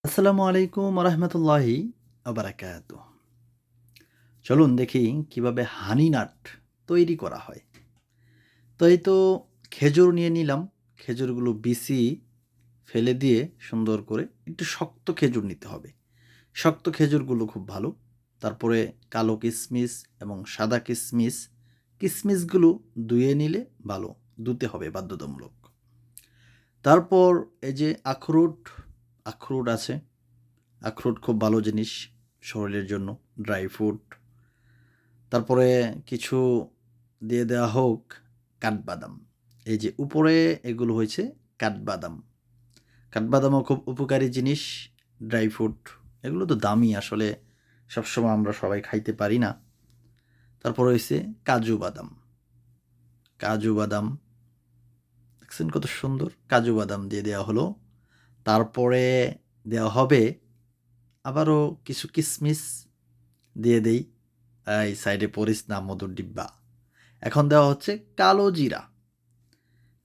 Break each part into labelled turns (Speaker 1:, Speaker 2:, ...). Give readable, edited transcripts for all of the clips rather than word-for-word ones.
Speaker 1: আসসালামু আলাইকুম রহমতুল্লাহি আবরাকাত। চলুন দেখি কিভাবে হানি নাট তৈরি করা হয়। তো এই তো খেজুর নিয়ে নিলাম। খেজুরগুলো বিচি ফেলে দিয়ে সুন্দর করে একটু শক্ত খেজুর নিতে হবে। শক্ত খেজুরগুলো খুব ভালো। তারপরে কালো কিশমিশ এবং সাদা কিশমিশ, কিশমিশগুলো ধুয়ে নিলে ভালো, ধুতে হবে বাধ্যতামূলক। তারপর এই যে আখরোট আছে। আখরোট খুব ভালো জিনিস শরীরের জন্য, ড্রাই ফ্রুট। তারপরে কিছু দিয়ে দেওয়া হোক কাঠবাদাম। এই যে উপরে এগুলো হয়েছে কাঠবাদাম। কাঠবাদামও খুব উপকারী জিনিস, ড্রাই ফ্রুট। এগুলো তো দামি, আসলে সবসময় আমরা সবাই খাইতে পারি না। তারপর হয়েছে কাজু বাদাম। কাজু বাদাম দেখছেন কত সুন্দর, কাজু বাদাম দিয়ে দেওয়া হলো। তারপরে দেওয়া হবে আবারও কিছু কিশমিশ দিয়ে দেই। এই সাইডে পড়িস না মধুর ডিব্বা। এখন দেওয়া হচ্ছে কালো জিরা।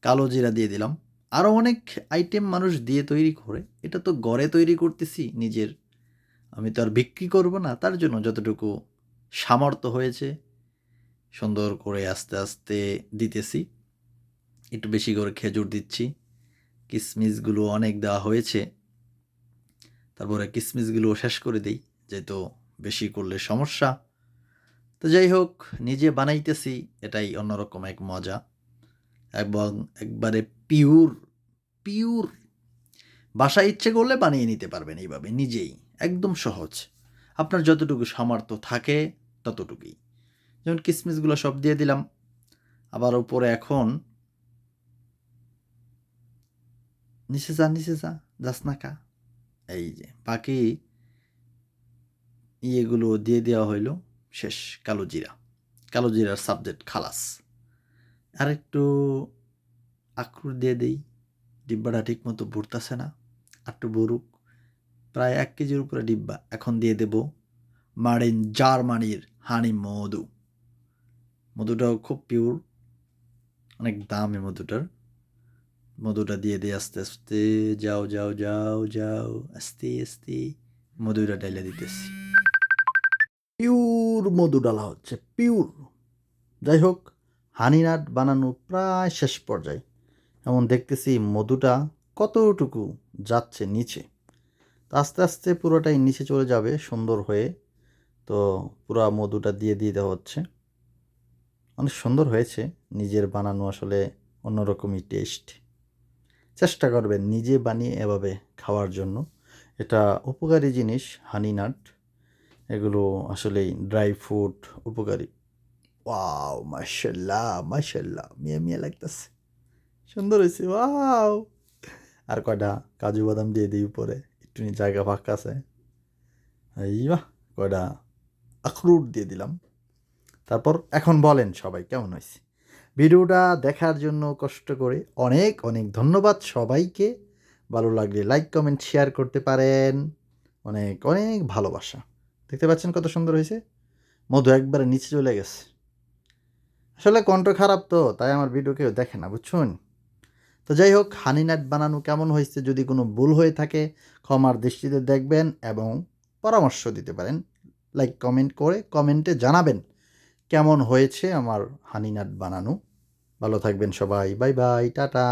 Speaker 1: কালো জিরা দিয়ে দিলাম। আরও অনেক আইটেম মানুষ দিয়ে তৈরি করে। এটা তো ঘরে তৈরি করতেছি নিজের। আমি তো আর বিক্রি করব না। তার জন্য যতটুকু সামর্থ্য হয়েছে সুন্দর করে আস্তে আস্তে দিতেছি। একটু বেশি করে খেজুর দিচ্ছি। কিশমিশগুলো অনেক দেওয়া হয়েছে। তারপরে কিশমিশগুলো শেষ করে দিই, যেহেতু বেশি করলে সমস্যা। তো যাই হোক, নিজে বানাইতেছি, এটাই অন্যরকম এক মজা। এবং একবারে পিওর পিওর বাসায় ইচ্ছে করলে বানিয়ে নিতে পারবেন এইভাবে নিজেই, একদম সহজ। আপনার যতটুকু সামর্থ্য থাকে ততটুকুই। যেমন কিশমিশগুলো সব দিয়ে দিলাম। আবার উপরে এখন নিচে যা, যাস না কা। এই যে বাকি ইয়েগুলো দিয়ে দেওয়া হইলো। শেষ। কালো জিরা, কালো জিরার সাবজেক্ট খালাস। আর একটু আখরোট দিয়ে দেই। ডিব্বাটা ঠিক মতো ভরতেছে না, একটু ভরুক। প্রায় ১ কেজির উপরে ডিব্বা। এখন দিয়ে দেব মারিন জার্মানির হানি মধু। মধুটাও খুব পিওর, অনেক দাম এই মধুটার। মধুটা দিয়ে দিই আস্তে আস্তে। যাও যাও যাও যাও, আস্তে আস্তে মধুটা ঢেলে দিতেছি। পিওর মধু ডালা হচ্ছে, পিওর। যাই হোক, হানি নাট বানানো প্রায় শেষ পর্যায়ে। এমন দেখতেছি মধুটা কতটুকু যাচ্ছে নিচে। তো আস্তে আস্তে পুরোটাই নিচে চলে যাবে সুন্দর হয়ে। তো পুরা মধুটা দিয়ে দিতে হচ্ছে। অনেক সুন্দর হয়েছে, নিজের বানানো আসলে অন্যরকমই টেস্ট। চেষ্টা করবেন নিজে বানিয়ে এভাবে খাওয়ার জন্য। এটা উপকারী জিনিস হানি নাট। এগুলো আসলেই ড্রাই ফ্রুট উপকারী। ওয়াও, মাশাল্লাহ মাশাল্লাহ, মিয়া মিয়া লাগতেছে, সুন্দর হয়েছে। ওয়াও। আর কয়টা কাজু বাদাম দিয়ে দিই উপরে, একটু জায়গা ফাঁকা আছে। এই বাহ, কয়টা আখরোট দিয়ে দিলাম। তারপর এখন বলেন সবাই কেমন হয়েছে। ভিডিওটা দেখার জন্য কষ্ট করে অনেক অনেক ধন্যবাদ সবাইকে। ভালো লাগলে লাইক কমেন্ট শেয়ার করতে পারেন। অনেক অনেক ভালোবাসা। দেখতে পাচ্ছেন কত সুন্দর হয়েছে। মধু একবারে নিচে চলে গেছে। আসলে কণ্ঠ খারাপ তো, তাই আমার ভিডিও কেউ দেখে না, বুঝছেন। তো যাই হোক, হানি নাট বানানো কেমন হয়েছে, যদি কোনো ভুল হয়ে থাকে ক্ষমার দৃষ্টিতে দেখবেন এবং পরামর্শ দিতে পারেন। লাইক কমেন্ট করে কমেন্টে জানাবেন কেমন হয়েছে আমার হানি নাট বানানো। ভালো থাকবেন সবাই। Bye bye, tata.